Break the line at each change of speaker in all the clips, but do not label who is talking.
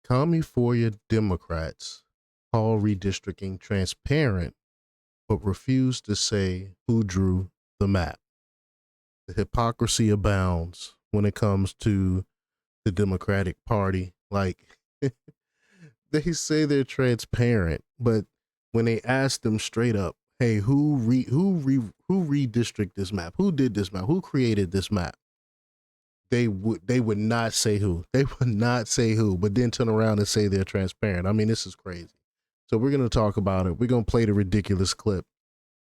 Commiefornia Democrats call redistricting transparent, but refuse to say who drew the map. The hypocrisy abounds when it comes to the Democratic Party. Like, they say they're transparent, but when they ask them straight up, "Hey, who redistrict this map? Who did this map? Who created this map?" They would not say who. They would not say who, but then turn around and say they're transparent. I mean, this is crazy. So we're gonna talk about it. We're gonna play the ridiculous clip.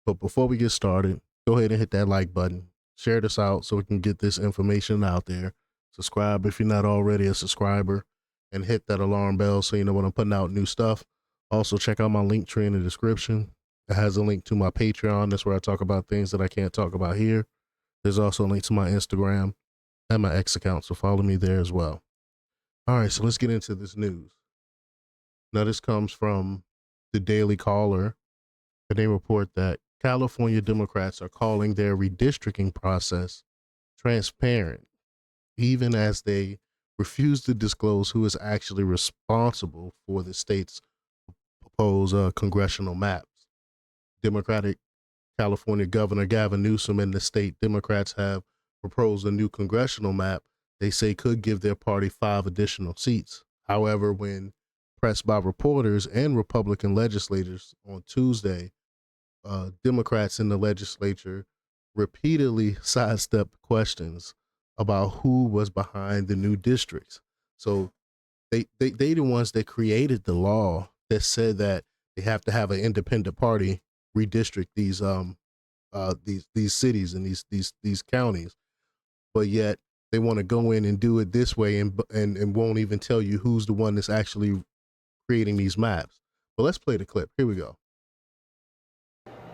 But before we get started, go ahead and hit that like button. Share this out so we can get this information out there. Subscribe if you're not already a subscriber, and hit that alarm bell so you know when I'm putting out new stuff. Also, check out my link tree in the description. It has a link to my Patreon. That's where I talk about things that I can't talk about here. There's also a link to my Instagram and my X account, so follow me there as well. All right, so let's get into this news. Now, this comes from the Daily Caller, and they report that California Democrats are calling their redistricting process transparent, even as they refuse to disclose who is actually responsible for the state's proposed congressional maps. Democratic California Governor Gavin Newsom and the state Democrats have proposed a new congressional map they say could give their party 5 additional seats. However, when pressed by reporters and Republican legislators on Tuesday, Democrats in the legislature repeatedly sidestepped questions about who was behind the new districts. So they the ones that created the law that said that they have to have an independent party redistrict these cities and these counties, but yet they want to go in and do it this way and won't even tell you who's the one that's actually creating these maps. But let's play the clip. Here we go.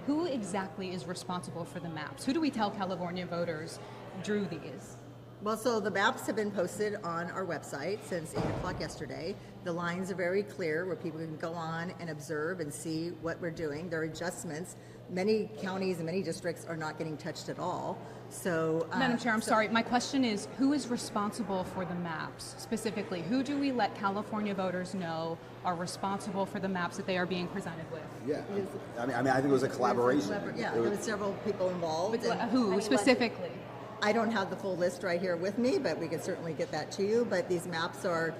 Who exactly is responsible for the maps? Who do we tell California voters drew these?
Well, so the maps have been posted on our website since 8 o'clock yesterday. The lines are very clear where people can go on and observe and see what we're doing. There are adjustments. Many counties and many districts are not getting touched at all. So,
Madam Chair, I'm sorry. My question is, who is responsible for the maps specifically? Who do we let California voters know are responsible for the maps that they are being presented with?
Yeah, I think it was a collaboration.
There were several people involved.
Who specifically?
I don't have the full list right here with me, but we can certainly get that to you. But these maps are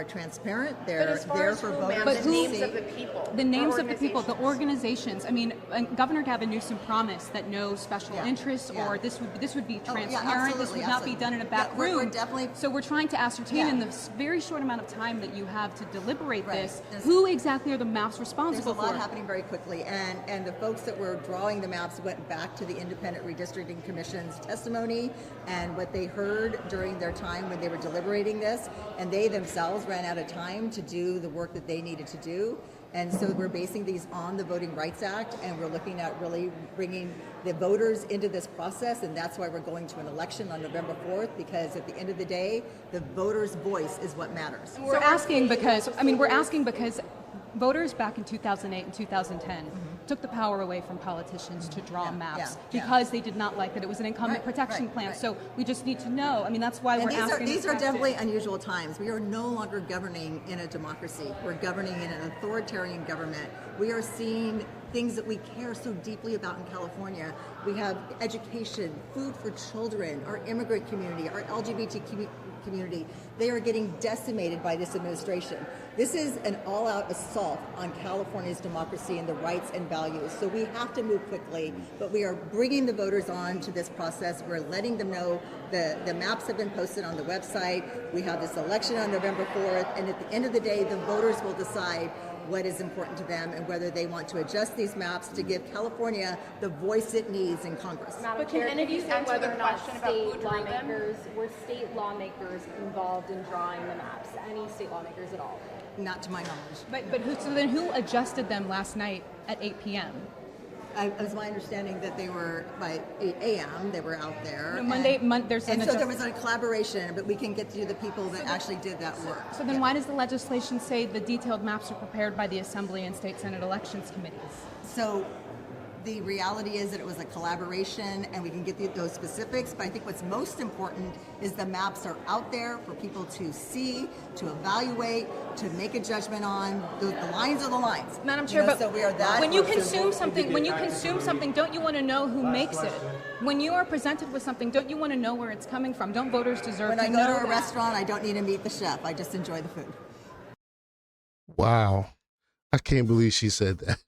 transparent. They're there for voters.
But
the names of the people.
The names of the people, the organizations. I mean, Governor Gavin Newsom promised that no special interests or this would be transparent. This would not be done in a back room.
We're definitely.
So we're trying to ascertain in the very short amount of time that you have to deliberate this, who exactly are the maps responsible for?
There's a lot happening very quickly, and the folks that were drawing the maps went back to the Independent Redistricting Commission's testimony and what they heard during their time when they were deliberating this, and they themselves ran out of time to do the work that they needed to do. And so we're basing these on the Voting Rights Act, and we're looking at really bringing the voters into this process, and that's why we're going to an election on November 4th, because at the end of the day, the voters' voice is what matters.
We're asking because voters back in 2008 and 2010 took the power away from politicians to draw maps because they did not like that it was an incumbent protection plan. So we just need to know. I mean, that's why we're asking.
These are definitely unusual times. We are no longer governing in a democracy. We're governing in an authoritarian government. We are seeing things that we care so deeply about in California. We have education, food for children, our immigrant community, our LGBT community. They are getting decimated by this administration. This is an all-out assault on California's democracy and the rights and values. So we have to move quickly, but we are bringing the voters on to this process. We're letting them know the maps have been posted on the website. We have this election on November 4th, and at the end of the day, the voters will decide what is important to them and whether they want to adjust these maps to give California the voice it needs in Congress.
But can any of you answer whether or not were state lawmakers involved in drawing the maps? Any state lawmakers at all?
Not to my knowledge.
But who adjusted them last night at 8 p.m.?
It was my understanding that they were by 8 a.m. They were out there.
No, there
was a collaboration, but we can get to the people that actually did that work.
So then why does the legislation say the detailed maps are prepared by the Assembly and State Senate Elections Committees?
So The reality is that it was a collaboration and we can get those specifics, but I think what's most important is the maps are out there for people to see, to evaluate, to make a judgment on. The lines are the lines.
Madam Chair, but
so we are that.
when you consume something, don't you want to know who makes it? When you are presented with something, don't you want to know where it's coming from? Don't voters deserve
When
to
I
know
go to a
that?
restaurant, I don't need to meet the chef. I just enjoy the food.
Wow. I can't believe she said that.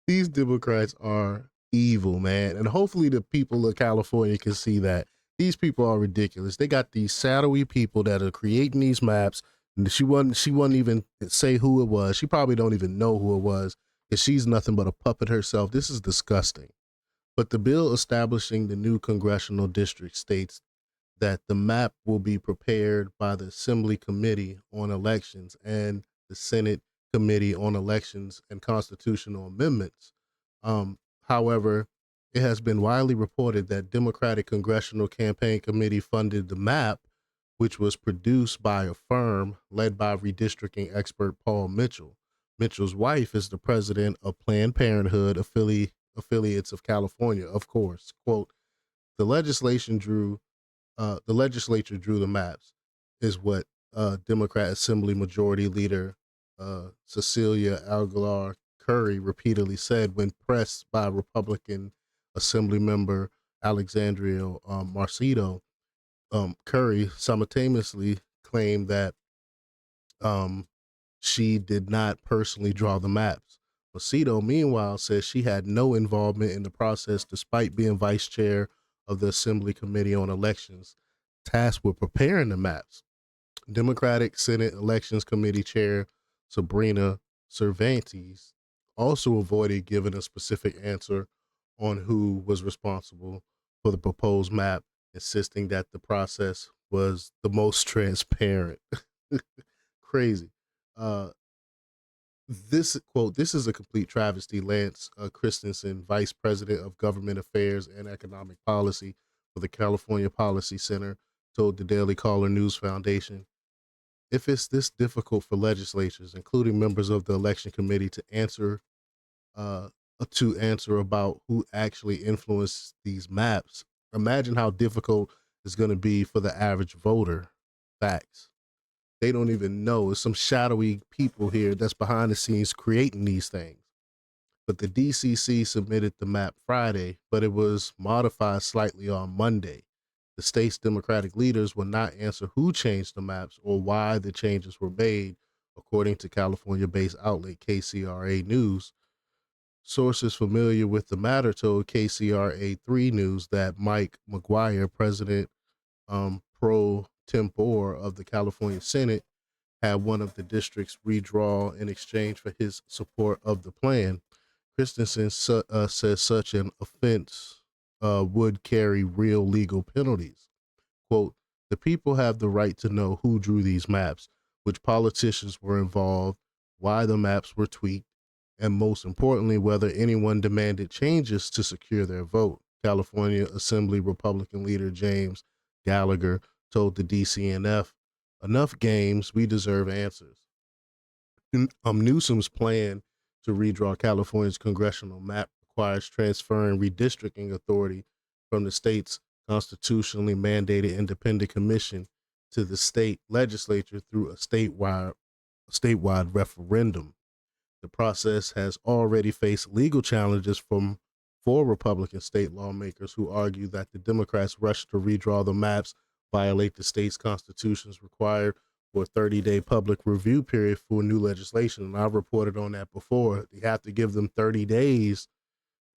These Democrats are evil, man. And hopefully the people of California can see that. These people are ridiculous. They got these shadowy people that are creating these maps. And she wouldn't even say who it was. She probably don't even know who it was because she's nothing but a puppet herself. This is disgusting. But the bill establishing the new congressional district states that the map will be prepared by the Assembly Committee on Elections and the Senate Committee on Elections and Constitutional Amendments. However, it has been widely reported that Democratic Congressional Campaign Committee funded the map, which was produced by a firm led by redistricting expert Paul Mitchell. Mitchell's wife is the president of Planned Parenthood affiliates of California, of course. Quote, the legislature drew the maps, is what Democrat Assembly Majority Leader Cecilia Aguilar Curry repeatedly said when pressed by Republican Assembly Member Alexandria Marcito. Curry simultaneously claimed that she did not personally draw the maps. Macedo, meanwhile, says she had no involvement in the process despite being vice chair of the Assembly Committee on Elections, tasked with preparing the maps. Democratic Senate Elections Committee Chair Sabrina Cervantes also avoided giving a specific answer on who was responsible for the proposed map, insisting that the process was the most transparent. Crazy. Uh, this quote, this is a complete travesty, Lance Christensen, Vice President of Government Affairs and Economic Policy for the California Policy Center, told the Daily Caller News Foundation. If it's this difficult for legislatures, including members of the election committee, uh, to answer about who actually influenced these maps, imagine how difficult it's going to be for the average voter. Facts. They don't even know. It's some shadowy people here that's behind the scenes creating these things. But the DCC submitted the map Friday, but it was modified slightly on Monday. The state's Democratic leaders will not answer who changed the maps or why the changes were made, according to California-based outlet KCRA News. Sources familiar with the matter told KCRA 3 News that Mike McGuire, president pro tempore of the California Senate, had one of the districts redraw in exchange for his support of the plan. Christensen says such an offense would carry real legal penalties. Quote, the people have the right to know who drew these maps, which politicians were involved, why the maps were tweaked, and most importantly, whether anyone demanded changes to secure their vote. California Assembly Republican leader James Gallagher told the DCNF, enough games, we deserve answers. Newsom's plan to redraw California's congressional map requires transferring redistricting authority from the state's constitutionally mandated independent commission to the state legislature through a statewide referendum. The process has already faced legal challenges from four Republican state lawmakers who argue that the Democrats' rush to redraw the maps violate the state's constitution's required for a 30-day public review period for new legislation. And I've reported on that before. They have to give them 30 days,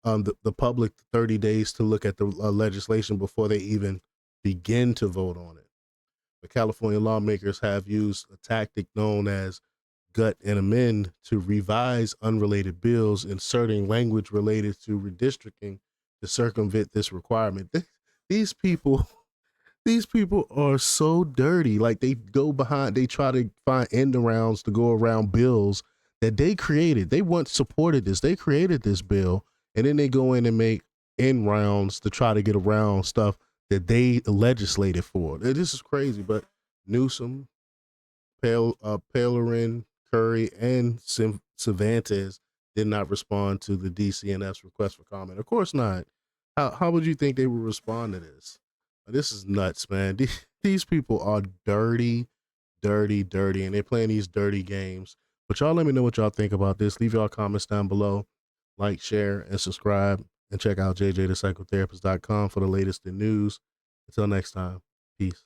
the public 30 days to look at the legislation before they even begin to vote on it. The California lawmakers have used a tactic known as gut and amend to revise unrelated bills, inserting language related to redistricting to circumvent this requirement. These people are so dirty. Like they try to find end arounds to go around bills that they created. They once supported this. They created this bill, and then they go in and make end rounds to try to get around stuff that they legislated for. This is crazy. But Newsom, Pellerin, Curry, and Cervantes, did not respond to the DCNF's request for comment. Of course not. How would you think they would respond to this? This is nuts, man. These people are dirty, dirty, dirty, and they're playing these dirty games. But y'all let me know what y'all think about this. Leave y'all comments down below. Like, share, and subscribe. And check out jjthepsychotherapist.com for the latest in news. Until next time, peace.